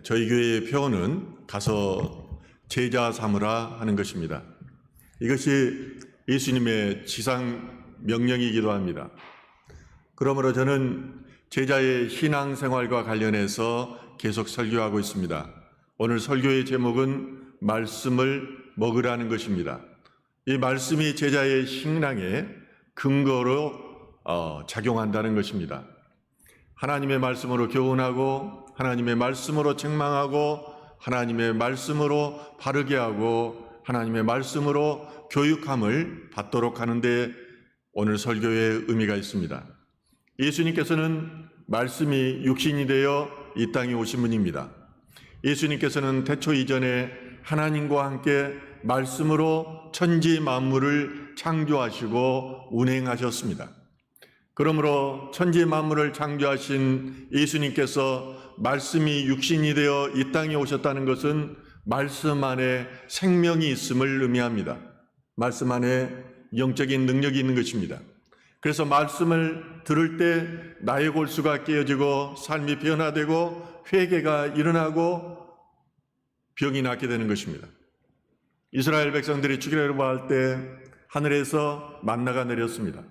저희 교회의 표어는 가서 제자 삼으라 하는 것입니다. 이것이 예수님의 지상 명령이기도 합니다. 그러므로 저는 제자의 신앙생활과 관련해서 계속 설교하고 있습니다. 오늘 설교의 제목은 말씀을 먹으라는 것입니다. 이 말씀이 제자의 신앙의 근거로 작용한다는 것입니다. 하나님의 말씀으로 교훈하고 하나님의 말씀으로 책망하고 하나님의 말씀으로 바르게 하고 하나님의 말씀으로 교육함을 받도록 하는데 오늘 설교의 의미가 있습니다. 예수님께서는 말씀이 육신이 되어 이 땅에 오신 분입니다. 예수님께서는 태초 이전에 하나님과 함께 말씀으로 천지 만물을 창조하시고 운행하셨습니다. 그러므로 천지 만물을 창조하신 예수님께서 말씀이 육신이 되어 이 땅에 오셨다는 것은 말씀 안에 생명이 있음을 의미합니다. 말씀 안에 영적인 능력이 있는 것입니다. 그래서 말씀을 들을 때 나의 골수가 깨어지고 삶이 변화되고 회개가 일어나고 병이 낫게 되는 것입니다. 이스라엘 백성들이 출애굽할 때 하늘에서 만나가 내렸습니다.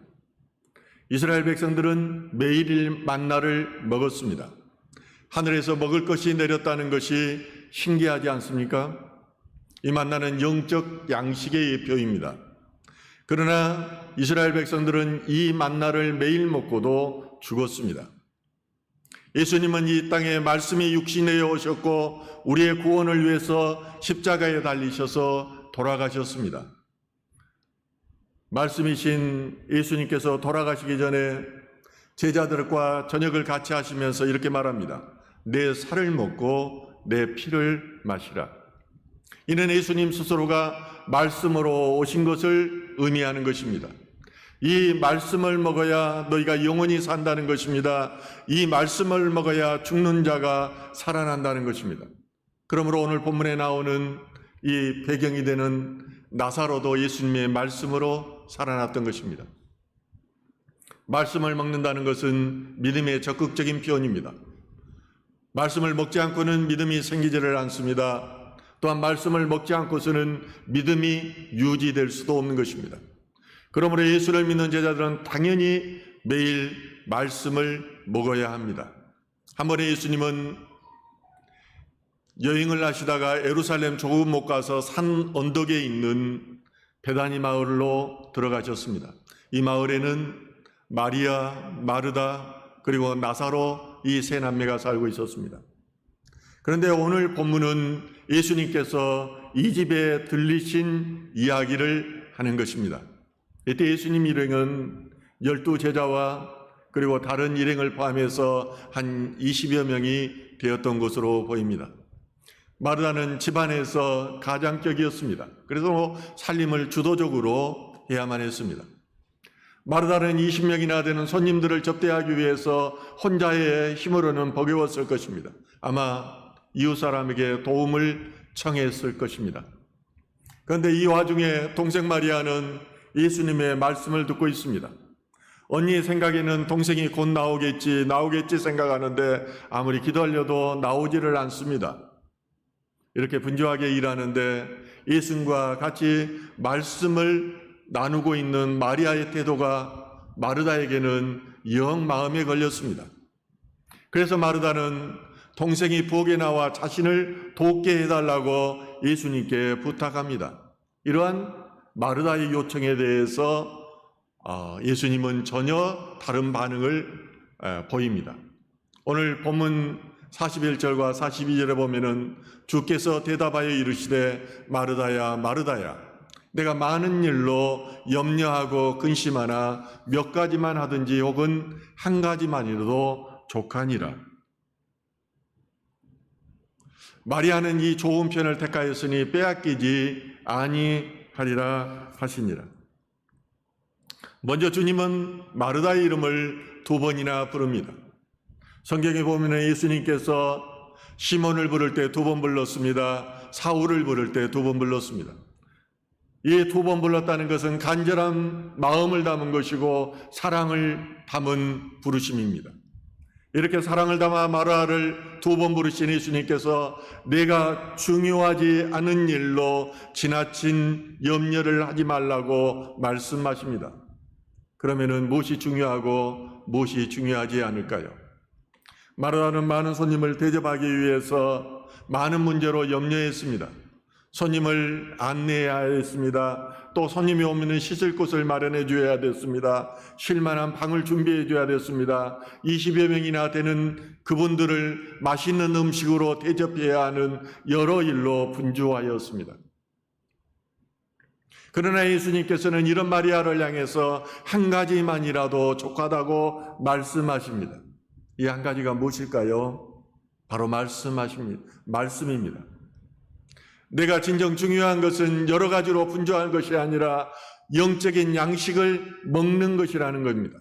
이스라엘 백성들은 매일 만나를 먹었습니다. 하늘에서 먹을 것이 내렸다는 것이 신기하지 않습니까? 이 만나는 영적 양식의 표입니다. 그러나 이스라엘 백성들은 이 만나를 매일 먹고도 죽었습니다. 예수님은 이 땅에 말씀이 육신에 오셨고 우리의 구원을 위해서 십자가에 달리셔서 돌아가셨습니다. 말씀이신 예수님께서 돌아가시기 전에 제자들과 저녁을 같이 하시면서 이렇게 말합니다. 내 살을 먹고 내 피를 마시라. 이는 예수님 스스로가 말씀으로 오신 것을 의미하는 것입니다. 이 말씀을 먹어야 너희가 영원히 산다는 것입니다. 이 말씀을 먹어야 죽는 자가 살아난다는 것입니다. 그러므로 오늘 본문에 나오는 이 배경이 되는 나사로도 예수님의 말씀으로 살아났던 것입니다. 말씀을 먹는다는 것은 믿음의 적극적인 표현입니다. 말씀을 먹지 않고는 믿음이 생기지를 않습니다. 또한 말씀을 먹지 않고서는 믿음이 유지될 수도 없는 것입니다. 그러므로 예수를 믿는 제자들은 당연히 매일 말씀을 먹어야 합니다. 한 번에 예수님은 여행을 하시다가 예루살렘 조금 못 가서 산 언덕에 있는 베다니 마을로 들어가셨습니다. 이 마을에는 마리아, 마르다 그리고 나사로 이 세 남매가 살고 있었습니다. 그런데 오늘 본문은 예수님께서 이 집에 들리신 이야기를 하는 것입니다. 이때 예수님 일행은 12제자와 그리고 다른 일행을 포함해서 한 20여 명이 되었던 것으로 보입니다. 마르다는 집안에서 가장격이었습니다. 그래서 살림을 주도적으로 해야만 했습니다. 마르다는 20명이나 되는 손님들을 접대하기 위해서 혼자의 힘으로는 버거웠을 것입니다. 아마 이웃 사람에게 도움을 청했을 것입니다. 그런데 이 와중에 동생 마리아는 예수님의 말씀을 듣고 있습니다. 언니의 생각에는 동생이 곧 나오겠지 생각하는데 아무리 기다려도 나오지를 않습니다. 이렇게 분주하게 일하는데 예수님과 같이 말씀을 나누고 있는 마리아의 태도가 마르다에게는 영 마음에 걸렸습니다. 그래서 마르다는 동생이 부엌에 나와 자신을 돕게 해달라고 예수님께 부탁합니다. 이러한 마르다의 요청에 대해서 예수님은 전혀 다른 반응을 보입니다. 오늘 본문 41절과 42절에 보면은 주께서 대답하여 이르시되 마르다야 마르다야 내가 많은 일로 염려하고 근심하나 몇 가지만 하든지 혹은 한 가지만이라도 족하니라. 마리아는 이 좋은 편을 택하였으니 빼앗기지 아니하리라 하시니라. 먼저 주님은 마르다의 이름을 2번이나 부릅니다. 성경에 보면 예수님께서 시몬을 부를 때 2번 불렀습니다. 사울을 부를 때 2번 불렀습니다. 이 2번 불렀다는 것은 간절한 마음을 담은 것이고 사랑을 담은 부르심입니다. 이렇게 사랑을 담아 마르아를 2번 부르신 예수님께서 내가 중요하지 않은 일로 지나친 염려를 하지 말라고 말씀하십니다. 그러면은 무엇이 중요하고 무엇이 중요하지 않을까요? 마르아는 많은 손님을 대접하기 위해서 많은 문제로 염려했습니다. 손님을 안내해야 했습니다. 또 손님이 오면 씻을 곳을 마련해 줘야 됐습니다. 쉴 만한 방을 준비해 줘야 됐습니다. 20여 명이나 되는 그분들을 맛있는 음식으로 대접해야 하는 여러 일로 분주하였습니다. 그러나 예수님께서는 이런 마리아를 향해서 한 가지만이라도 족하다고 말씀하십니다. 이 한 가지가 무엇일까요? 바로 말씀입니다. 내가 진정 중요한 것은 여러 가지로 분주한 것이 아니라 영적인 양식을 먹는 것이라는 겁니다.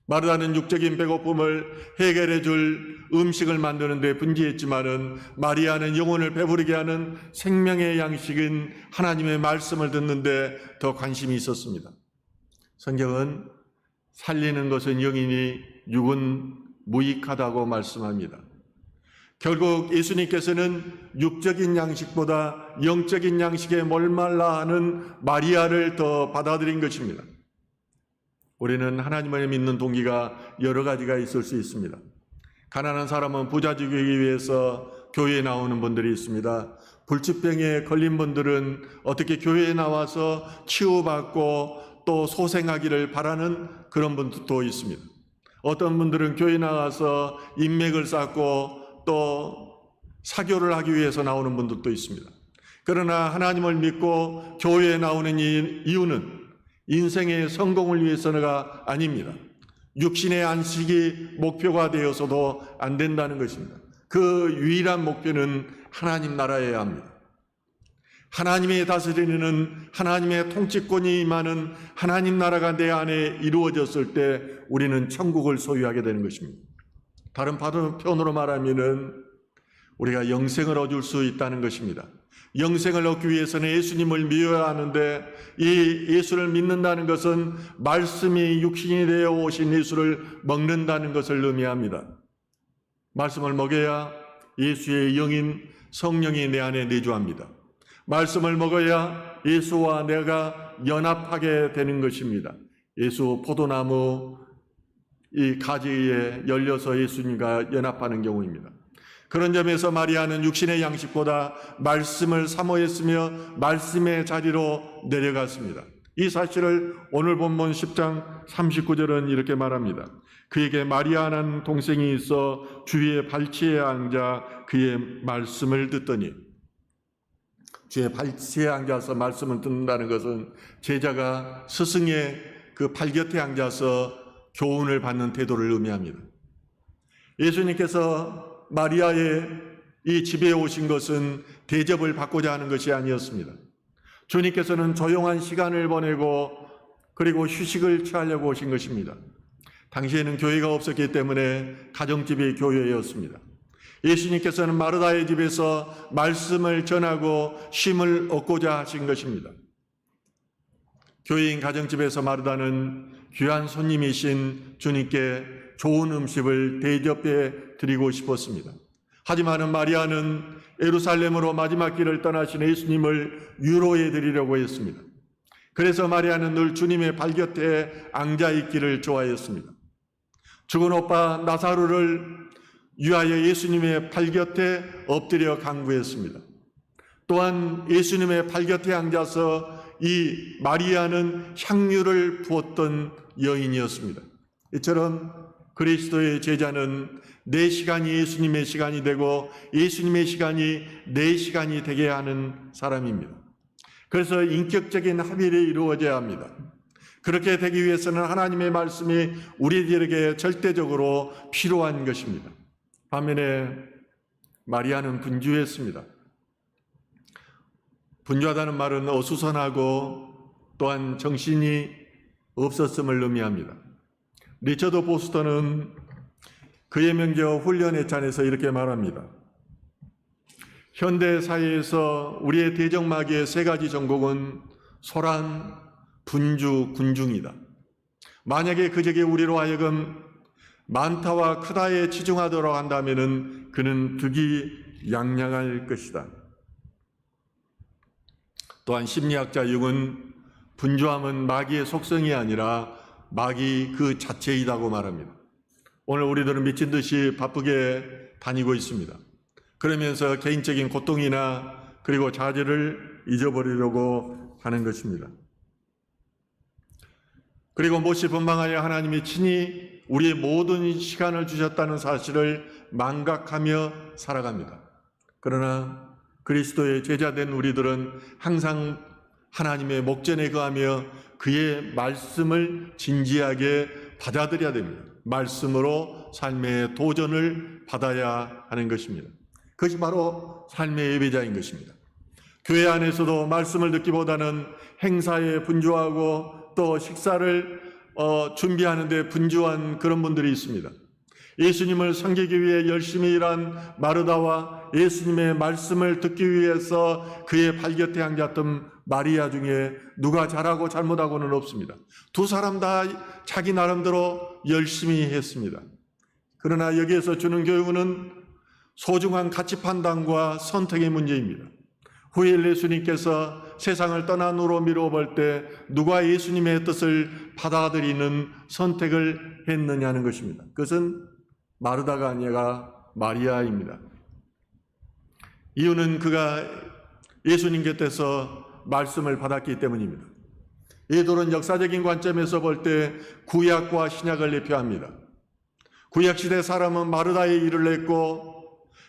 마르다는 육적인 배고픔을 해결해 줄 음식을 만드는 데 분주했지만은 마리아는 영혼을 배부르게 하는 생명의 양식인 하나님의 말씀을 듣는 데 더 관심이 있었습니다. 성경은 살리는 것은 영이니 육은 무익하다고 말씀합니다. 결국 예수님께서는 육적인 양식보다 영적인 양식에 몰말라 하는 마리아를 더 받아들인 것입니다. 우리는 하나님을 믿는 동기가 여러 가지가 있을 수 있습니다. 가난한 사람은 부자 되기 위해서 교회에 나오는 분들이 있습니다. 불치병에 걸린 분들은 어떻게 교회에 나와서 치유받고 또 소생하기를 바라는 그런 분들도 있습니다. 어떤 분들은 교회에 나와서 인맥을 쌓고 또 사교를 하기 위해서 나오는 분들도 있습니다. 그러나 하나님을 믿고 교회에 나오는 이유는 인생의 성공을 위해서가 아닙니다. 육신의 안식이 목표가 되어서도 안 된다는 것입니다. 그 유일한 목표는 하나님 나라여야 합니다. 하나님의 다스리는 하나님의 통치권이 임하는 하나님 나라가 내 안에 이루어졌을 때 우리는 천국을 소유하게 되는 것입니다. 다른 표현으로 말하면은 우리가 영생을 얻을 수 있다는 것입니다. 영생을 얻기 위해서는 예수님을 믿어야 하는데 이 예수를 믿는다는 것은 말씀이 육신이 되어 오신 예수를 먹는다는 것을 의미합니다. 말씀을 먹여야 예수의 영인 성령이 내 안에 내주합니다. 말씀을 먹어야 예수와 내가 연합하게 되는 것입니다. 예수 포도나무 이 가지에 열려서 예수님과 연합하는 경우입니다. 그런 점에서 마리아는 육신의 양식보다 말씀을 사모했으며 말씀의 자리로 내려갔습니다. 이 사실을 오늘 본문 10장 39절은 이렇게 말합니다. 그에게 마리아라는 동생이 있어 주의 발치에 앉아 그의 말씀을 듣더니, 주의 발치에 앉아서 말씀을 듣는다는 것은 제자가 스승의 그 발곁에 앉아서 교훈을 받는 태도를 의미합니다. 예수님께서 마리아의 이 집에 오신 것은 대접을 받고자 하는 것이 아니었습니다. 주님께서는 조용한 시간을 보내고 그리고 휴식을 취하려고 오신 것입니다. 당시에는 교회가 없었기 때문에 가정집이 교회였습니다. 예수님께서는 마르다의 집에서 말씀을 전하고 쉼을 얻고자 하신 것입니다. 교회인 가정집에서 마르다는 귀한 손님이신 주님께 좋은 음식을 대접해 드리고 싶었습니다. 하지만 마리아는 예루살렘으로 마지막 길을 떠나신 예수님을 위로해 드리려고 했습니다. 그래서 마리아는 늘 주님의 발곁에 앉아 있기를 좋아했습니다. 죽은 오빠 나사로를 위하여 예수님의 발곁에 엎드려 간구했습니다. 또한 예수님의 발곁에 앉아서 이 마리아는 향유를 부었던 여인이었습니다. 이처럼 그리스도의 제자는 내 시간이 예수님의 시간이 되고 예수님의 시간이 내 시간이 되게 하는 사람입니다. 그래서 인격적인 합일이 이루어져야 합니다. 그렇게 되기 위해서는 하나님의 말씀이 우리들에게 절대적으로 필요한 것입니다. 반면에 마리아는 분주했습니다. 분주하다는 말은 어수선하고 또한 정신이 없었음을 의미합니다. 리처드 보스터는 그의 명저 훈련의 찬에서 이렇게 말합니다. 현대 사회에서 우리의 대적마귀의 세 가지 전공은 소란, 분주, 군중이다. 만약에 그적이 우리로 하여금 많다와 크다에 치중하도록 한다면은 그는 득이 양양할 것이다. 또한 심리학자 융은 분주함은 마귀의 속성이 아니라 마귀 그 자체이다고 말합니다. 오늘 우리들은 미친 듯이 바쁘게 다니고 있습니다. 그러면서 개인적인 고통이나 그리고 자제를 잊어버리려고 하는 것입니다. 그리고 몹시 분방하여 하나님이 친히 우리의 모든 시간을 주셨다는 사실을 망각하며 살아갑니다. 그러나 그리스도의 제자된 우리들은 항상 하나님의 목전에 거하며 그의 말씀을 진지하게 받아들여야 됩니다. 말씀으로 삶의 도전을 받아야 하는 것입니다. 그것이 바로 삶의 예배자인 것입니다. 교회 안에서도 말씀을 듣기보다는 행사에 분주하고 또 식사를 준비하는 데 분주한 그런 분들이 있습니다. 예수님을 섬기기 위해 열심히 일한 마르다와 예수님의 말씀을 듣기 위해서 그의 발곁에 앉았던 마리아 중에 누가 잘하고 잘못하고는 없습니다. 두 사람 다 자기 나름대로 열심히 했습니다. 그러나 여기에서 주는 교훈은 소중한 가치 판단과 선택의 문제입니다. 후에 예수님께서 세상을 떠난 후로 미루어 때 누가 예수님의 뜻을 받아들이는 선택을 했느냐는 것입니다. 그것은 마르다가 아니라 마리아입니다. 이유는 그가 예수님 곁에서 말씀을 받았기 때문입니다. 예돌은 역사적인 관점에서 볼 때 구약과 신약을 대표합니다. 구약시대 사람은 마르다의 일을 했고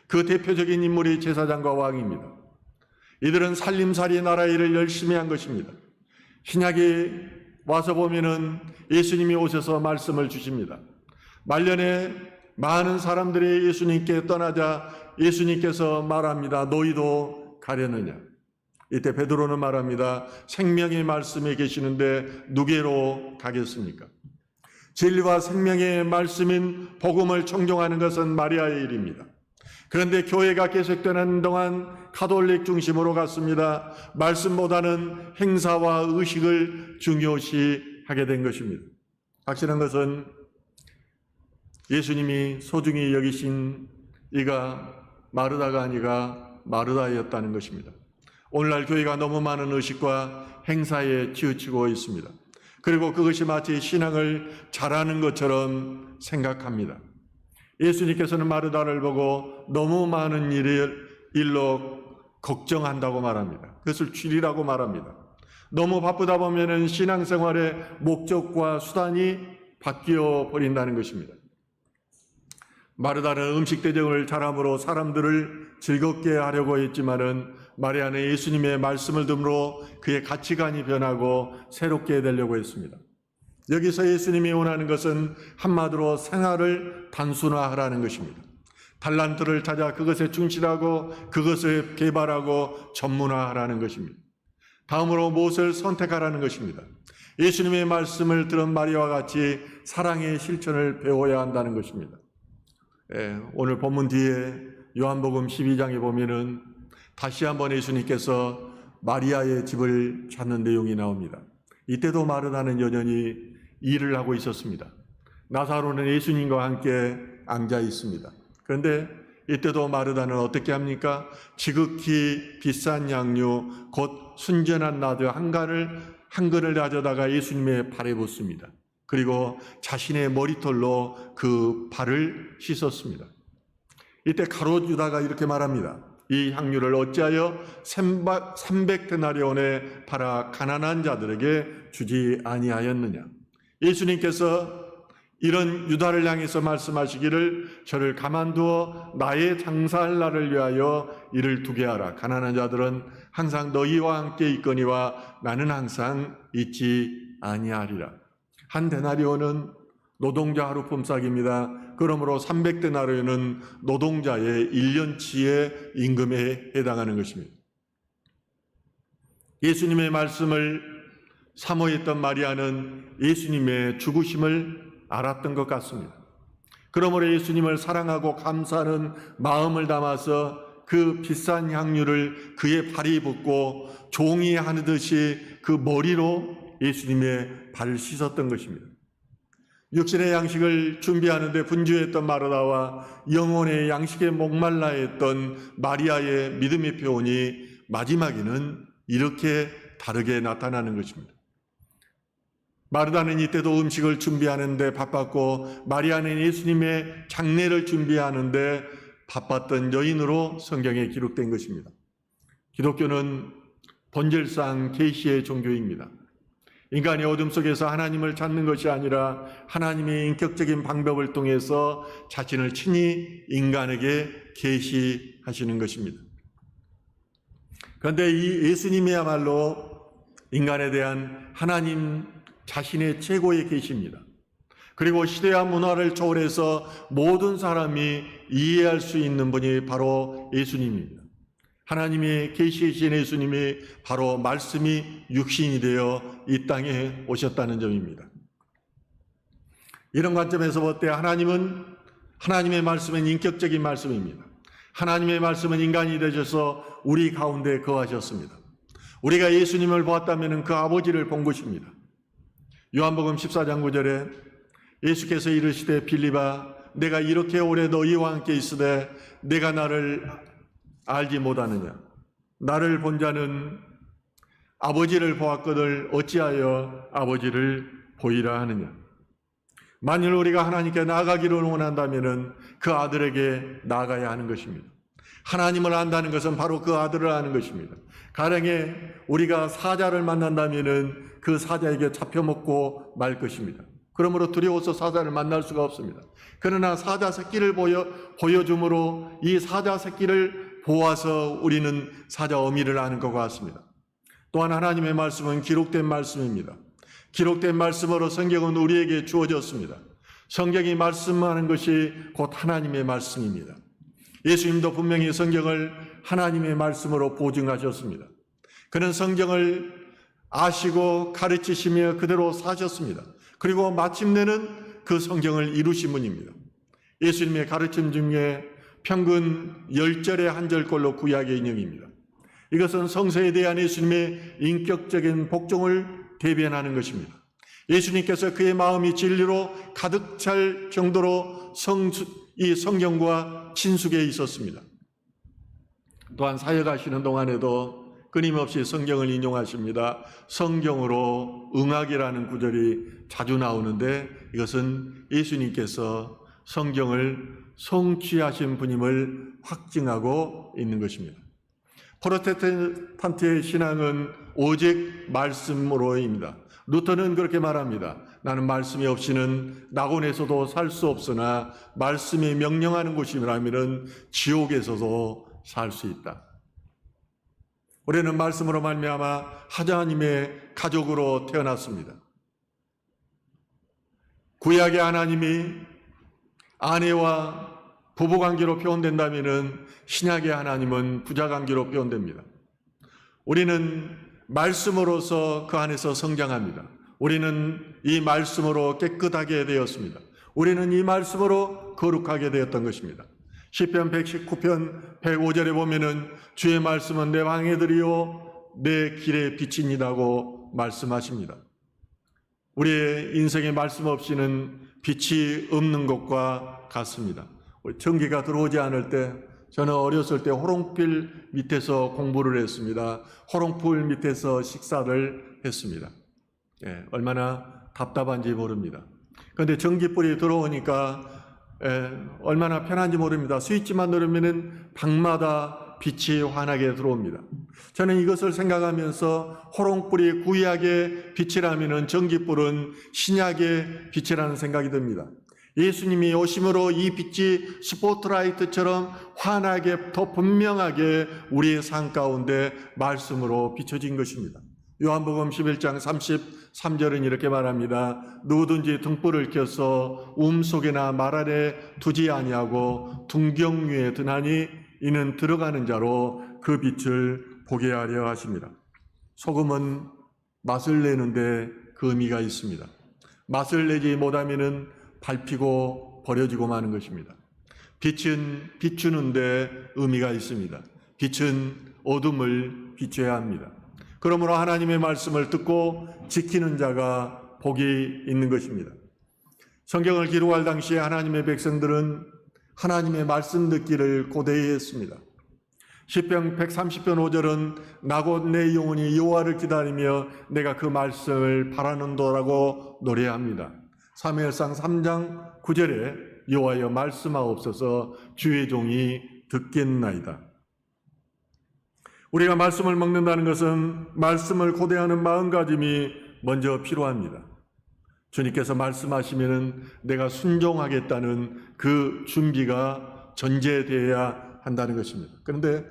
그 대표적인 인물이 제사장과 왕입니다. 이들은 살림살이 나라 일을 열심히 한 것입니다. 신약에 와서 보면은 예수님이 오셔서 말씀을 주십니다. 말년에 많은 사람들이 예수님께 떠나자 예수님께서 말합니다. 너희도 가려느냐? 이때 베드로는 말합니다. 생명의 말씀에 계시는데 누구로 가겠습니까? 진리와 생명의 말씀인 복음을 청종하는 것은 마리아의 일입니다. 그런데 교회가 계속되는 동안 가톨릭 중심으로 갔습니다. 말씀보다는 행사와 의식을 중요시하게 된 것입니다. 확실한 것은 예수님이 소중히 여기신 이가 마르다가 아니라 마르다였다는 것입니다. 오늘날 교회가 너무 많은 의식과 행사에 치우치고 있습니다. 그리고 그것이 마치 신앙을 잘하는 것처럼 생각합니다. 예수님께서는 마르다를 보고 너무 많은 일로 걱정한다고 말합니다. 그것을 쥐리라고 말합니다. 너무 바쁘다 보면 신앙생활의 목적과 수단이 바뀌어 버린다는 것입니다. 마르다는 음식 대접을 잘함으로 사람들을 즐겁게 하려고 했지만은 마리아는 예수님의 말씀을 듣므로 그의 가치관이 변하고 새롭게 되려고 했습니다. 여기서 예수님이 원하는 것은 한마디로 생활을 단순화하라는 것입니다. 달란트를 찾아 그것에 충실하고 그것을 개발하고 전문화하라는 것입니다. 다음으로 무엇을 선택하라는 것입니다. 예수님의 말씀을 들은 마리아와 같이 사랑의 실천을 배워야 한다는 것입니다. 오늘 본문 뒤에 요한복음 12장에 보면은 다시 한번 예수님께서 마리아의 집을 찾는 내용이 나옵니다. 이때도 마르다는 여전히 일을 하고 있었습니다. 나사로는 예수님과 함께 앉아 있습니다. 그런데 이때도 마르다는 어떻게 합니까? 지극히 비싼 양류 곧 순전한 나드 한 그릇을 가져다가 예수님의 발에 붓습니다. 그리고 자신의 머리털로 그 발을 씻었습니다. 이때 가롯 유다가 이렇게 말합니다. 이 향유를 어찌하여 300데나리온에 팔아 가난한 자들에게 주지 아니하였느냐? 예수님께서 이런 유다를 향해서 말씀하시기를 저를 가만두어 나의 장사할 날을 위하여 이를 두게 하라. 가난한 자들은 항상 너희와 함께 있거니와 나는 항상 있지 아니하리라. 한 데나리온은 노동자 하루 품삯입니다. 그러므로 300데나리온은 노동자의 1년치의 임금에 해당하는 것입니다. 예수님의 말씀을 사모했던 마리아는 예수님의 죽으심을 알았던 것 같습니다. 그러므로 예수님을 사랑하고 감사하는 마음을 담아서 그 비싼 향유를 그의 발에 붓고 종이 하듯이 그 머리로 예수님의 발을 씻었던 것입니다. 육신의 양식을 준비하는데 분주했던 마르다와 영혼의 양식에 목말라 했던 마리아의 믿음의 표현이 마지막에는 이렇게 다르게 나타나는 것입니다. 마르다는 이때도 음식을 준비하는데 바빴고, 마리아는 예수님의 장례를 준비하는데 바빴던 여인으로 성경에 기록된 것입니다. 기독교는 본질상 계시의 종교입니다. 인간이 어둠 속에서 하나님을 찾는 것이 아니라 하나님의 인격적인 방법을 통해서 자신을 친히 인간에게 계시하시는 것입니다. 그런데 이 예수님이야말로 인간에 대한 하나님 자신의 최고의 계시입니다. 그리고 시대와 문화를 초월해서 모든 사람이 이해할 수 있는 분이 바로 예수님입니다. 하나님의 계시이신 예수님이 바로 말씀이 육신이 되어 이 땅에 오셨다는 점입니다. 이런 관점에서 볼 때 하나님의 말씀은 인격적인 말씀입니다. 하나님의 말씀은 인간이 되셔서 우리 가운데 거하셨습니다. 우리가 예수님을 보았다면 그 아버지를 본 것입니다. 요한복음 14장 9절에 예수께서 이르시되 빌립아 내가 이렇게 오래 너희와 함께 있으되 내가 나를 알지 못하느냐. 나를 본 자는 아버지를 보았거늘 어찌하여 아버지를 보이라 하느냐. 만일 우리가 하나님께 나아가기를 원한다면 그 아들에게 나아가야 하는 것입니다. 하나님을 안다는 것은 바로 그 아들을 아는 것입니다. 가령에 우리가 사자를 만난다면 그 사자에게 잡혀먹고 말 것입니다. 그러므로 두려워서 사자를 만날 수가 없습니다. 그러나 사자 새끼를 보여줌으로 이 사자 새끼를 보아서 우리는 사자 어미를 아는 것 같습니다. 또한 하나님의 말씀은 기록된 말씀입니다. 기록된 말씀으로 성경은 우리에게 주어졌습니다. 성경이 말씀하는 것이 곧 하나님의 말씀입니다. 예수님도 분명히 성경을 하나님의 말씀으로 보증하셨습니다. 그는 성경을 아시고 가르치시며 그대로 사셨습니다. 그리고 마침내는 그 성경을 이루신 분입니다. 예수님의 가르침 중에 평균 10절의 한 절꼴로 구약의 인용입니다. 이것은 성서에 대한 예수님의 인격적인 복종을 대변하는 것입니다. 예수님께서 그의 마음이 진리로 가득 찰 정도로 이 성경과 친숙해 있었습니다. 또한 사역하시는 동안에도 끊임없이 성경을 인용하십니다. 성경으로 응하기라는 구절이 자주 나오는데 이것은 예수님께서 성경을 성취하신 분임을 확증하고 있는 것입니다. 프로테스탄트의 신앙은 오직 말씀으로입니다. 루터는 그렇게 말합니다. 나는 말씀이 없이는 낙원에서도 살 수 없으나 말씀이 명령하는 곳이라면 지옥에서도 살 수 있다. 우리는 말씀으로 말미암아 하나님의 가족으로 태어났습니다. 구약의 하나님이 아내와 부부관계로 표현된다면 신약의 하나님은 부자관계로 표현됩니다. 우리는 말씀으로서 그 안에서 성장합니다. 우리는 이 말씀으로 깨끗하게 되었습니다. 우리는 이 말씀으로 거룩하게 되었던 것입니다. 시편 119편 105절에 보면은 주의 말씀은 내 방해들이요 내 길의 빛이니라고 말씀하십니다. 우리의 인생의 말씀 없이는 빛이 없는 것과 같습니다. 전기가 들어오지 않을 때 저는 어렸을 때 호롱필 밑에서 공부를 했습니다. 호롱풀 밑에서 식사를 했습니다. 얼마나 답답한지 모릅니다. 그런데 전기불이 들어오니까 얼마나 편한지 모릅니다. 스위치만 누르면 방마다 빛이 환하게 들어옵니다. 저는 이것을 생각하면서 호롱불이 구약의 빛이라면 전기불은 신약의 빛이라는 생각이 듭니다. 예수님이 오심으로 이 빛이 스포트라이트처럼 환하게 더 분명하게 우리의 삶 가운데 말씀으로 비춰진 것입니다. 요한복음 11장 33절은 이렇게 말합니다. 누구든지 등불을 켜서 속에나 말 아래 두지 아니하고 등경 위에 드나니 이는 들어가는 자로 그 빛을 보게 하려 하십니다. 소금은 맛을 내는데 그 의미가 있습니다. 맛을 내지 못하면은 밟히고 버려지고 마는 것입니다. 빛은 비추는데 의미가 있습니다. 빛은 어둠을 비춰야 합니다. 그러므로 하나님의 말씀을 듣고 지키는 자가 복이 있는 것입니다. 성경을 기록할 당시에 하나님의 백성들은 하나님의 말씀 듣기를 고대히 했습니다. 시편 130편 5절은 나곧 내 영혼이 여호와를 기다리며 내가 그 말씀을 바라는도라고 노래합니다. 사무엘상 3장 9절에 여호와여 말씀하옵소서 주의 종이 듣겠나이다. 우리가 말씀을 먹는다는 것은 말씀을 고대하는 마음가짐이 먼저 필요합니다. 주님께서 말씀하시면 내가 순종하겠다는 그 준비가 전제되어야 한다는 것입니다. 그런데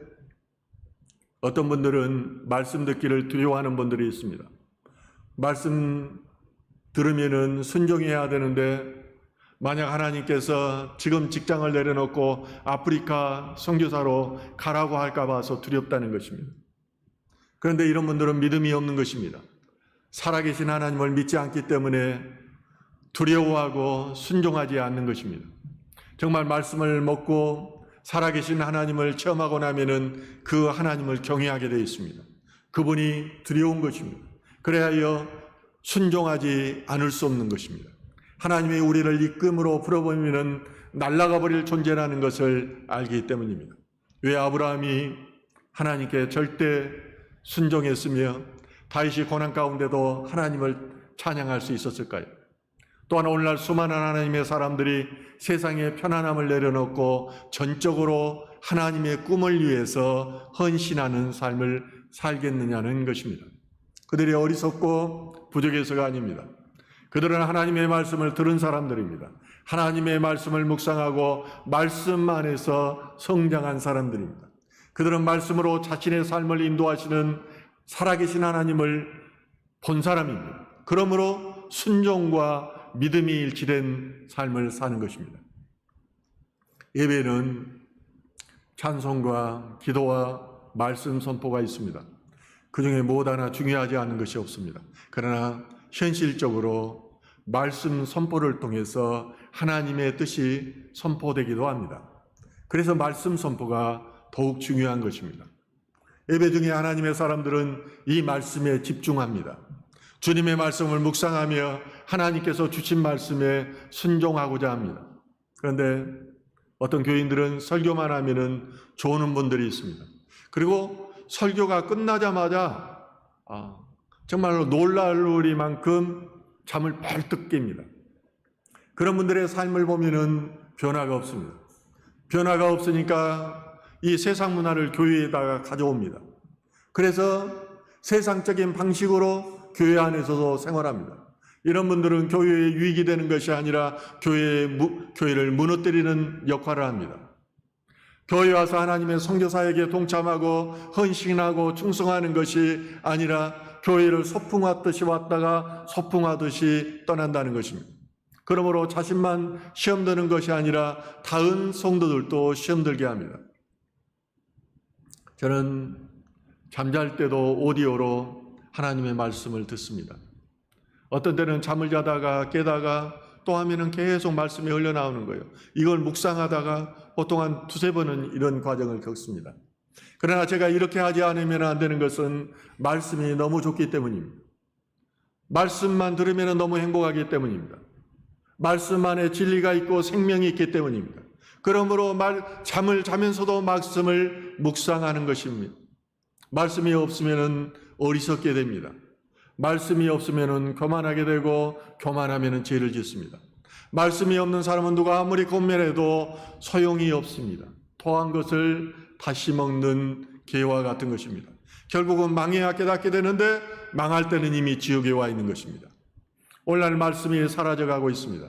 어떤 분들은 말씀 듣기를 두려워하는 분들이 있습니다. 말씀 들으면은 순종해야 되는데 만약 하나님께서 지금 직장을 내려놓고 아프리카 선교사로 가라고 할까 봐서 두렵다는 것입니다. 그런데 이런 분들은 믿음이 없는 것입니다. 살아계신 하나님을 믿지 않기 때문에 두려워하고 순종하지 않는 것입니다. 정말 말씀을 먹고 살아계신 하나님을 체험하고 나면은 그 하나님을 경외하게 되어 있습니다. 그분이 두려운 것입니다. 그래야 순종하지 않을 수 없는 것입니다. 하나님이 우리를 이끌음으로 풀어보면은 날아가 버릴 존재라는 것을 알기 때문입니다. 왜 아브라함이 하나님께 절대 순종했으며 다윗이 고난 가운데도 하나님을 찬양할 수 있었을까요? 또한 오늘날 수많은 하나님의 사람들이 세상에 편안함을 내려놓고 전적으로 하나님의 꿈을 위해서 헌신하는 삶을 살겠느냐는 것입니다. 그들이 어리석고 부족해서가 아닙니다. 그들은 하나님의 말씀을 들은 사람들입니다. 하나님의 말씀을 묵상하고 말씀 안에서 성장한 사람들입니다. 그들은 말씀으로 자신의 삶을 인도하시는 살아계신 하나님을 본 사람입니다. 그러므로 순종과 믿음이 일치된 삶을 사는 것입니다. 예배는 찬송과 기도와 말씀 선포가 있습니다. 그 중에 무엇 하나 중요하지 않은 것이 없습니다. 그러나 현실적으로 말씀 선포를 통해서 하나님의 뜻이 선포되기도 합니다. 그래서 말씀 선포가 더욱 중요한 것입니다. 예배 중에 하나님의 사람들은 이 말씀에 집중합니다. 주님의 말씀을 묵상하며 하나님께서 주신 말씀에 순종하고자 합니다. 그런데 어떤 교인들은 설교만 하면은 좋은 분들이 있습니다. 그리고 설교가 끝나자마자 정말로 놀라울리만큼 잠을 벌떡 깹니다. 그런 분들의 삶을 보면은 변화가 없습니다. 변화가 없으니까 이 세상 문화를 교회에다가 가져옵니다. 그래서 세상적인 방식으로 교회 안에서도 생활합니다. 이런 분들은 교회에 유익이 되는 것이 아니라 교회를 무너뜨리는 역할을 합니다. 교회 와서 하나님의 선교사에게 동참하고 헌신하고 충성하는 것이 아니라 교회를 소풍하듯이 왔다가 소풍하듯이 떠난다는 것입니다. 그러므로 자신만 시험 드는 것이 아니라 다른 성도들도 시험 들게 합니다. 저는 잠잘 때도 오디오로 하나님의 말씀을 듣습니다. 어떤 때는 잠을 자다가 깨다가 또 하면은 계속 말씀이 흘러나오는 거예요. 이걸 묵상하다가 보통 한 두세 번은 이런 과정을 겪습니다. 그러나 제가 이렇게 하지 않으면 안 되는 것은 말씀이 너무 좋기 때문입니다. 말씀만 들으면 너무 행복하기 때문입니다. 말씀 안에 진리가 있고 생명이 있기 때문입니다. 그러므로 잠을 자면서도 말씀을 묵상하는 것입니다. 말씀이 없으면 어리석게 됩니다. 말씀이 없으면 교만하게 되고 교만하면 죄를 짓습니다. 말씀이 없는 사람은 누가 아무리 권면해도 소용이 없습니다. 토한 것을 다시 먹는 개와 같은 것입니다. 결국은 망해야 깨닫게 되는데 망할 때는 이미 지옥에 와 있는 것입니다. 오늘날 말씀이 사라져가고 있습니다.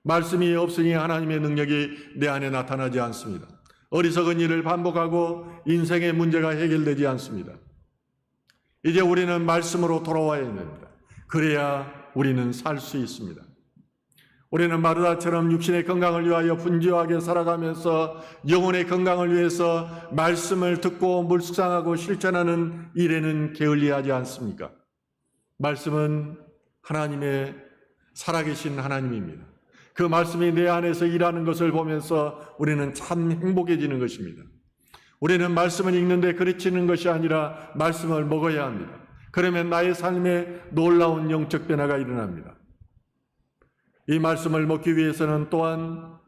말씀이 없으니 하나님의 능력이 내 안에 나타나지 않습니다. 어리석은 일을 반복하고 인생의 문제가 해결되지 않습니다. 이제 우리는 말씀으로 돌아와야 됩니다. 그래야 우리는 살 수 있습니다. 우리는 마르다처럼 육신의 건강을 위하여 분주하게 살아가면서 영혼의 건강을 위해서 말씀을 듣고 묵상하고 실천하는 일에는 게을리하지 않습니까? 말씀은 하나님의 살아계신 하나님입니다. 그 말씀이 내 안에서 일하는 것을 보면서 우리는 참 행복해지는 것입니다. 우리는 말씀을 읽는데 그르치는 것이 아니라 말씀을 먹어야 합니다. 그러면 나의 삶에 놀라운 영적 변화가 일어납니다. 이 말씀을 먹기 위해서는 또한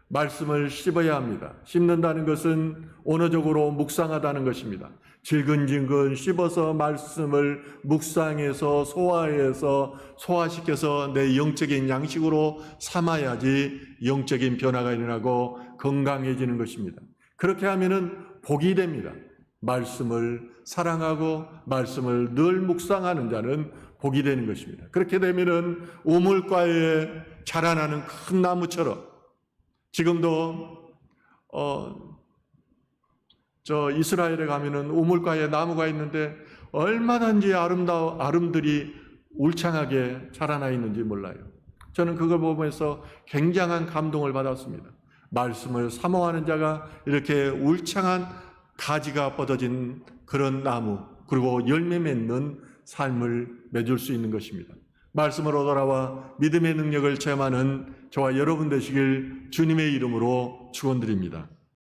말씀을 씹어야 합니다. 씹는다는 것은 언어적으로 묵상하다는 것입니다. 질근질근 씹어서 말씀을 묵상해서 소화해서 소화시켜서 내 영적인 양식으로 삼아야지 영적인 변화가 일어나고 건강해지는 것입니다. 그렇게 하면은 복이 됩니다. 말씀을 사랑하고 말씀을 늘 묵상하는 자는 복이 되는 것입니다. 그렇게 되면은 우물가에 자라나는 큰 나무처럼, 지금도 저 이스라엘에 가면은 우물가에 나무가 있는데 얼마든지 아름들이 울창하게 자라나 있는지 몰라요. 저는 그걸 보면서 굉장한 감동을 받았습니다. 말씀을 사모하는 자가 이렇게 울창한 가지가 뻗어진 그런 나무, 그리고 열매 맺는 삶을 맺을 수 있는 것입니다. 말씀으로 돌아와 믿음의 능력을 체험하는 저와 여러분 되시길 주님의 이름으로 축원드립니다.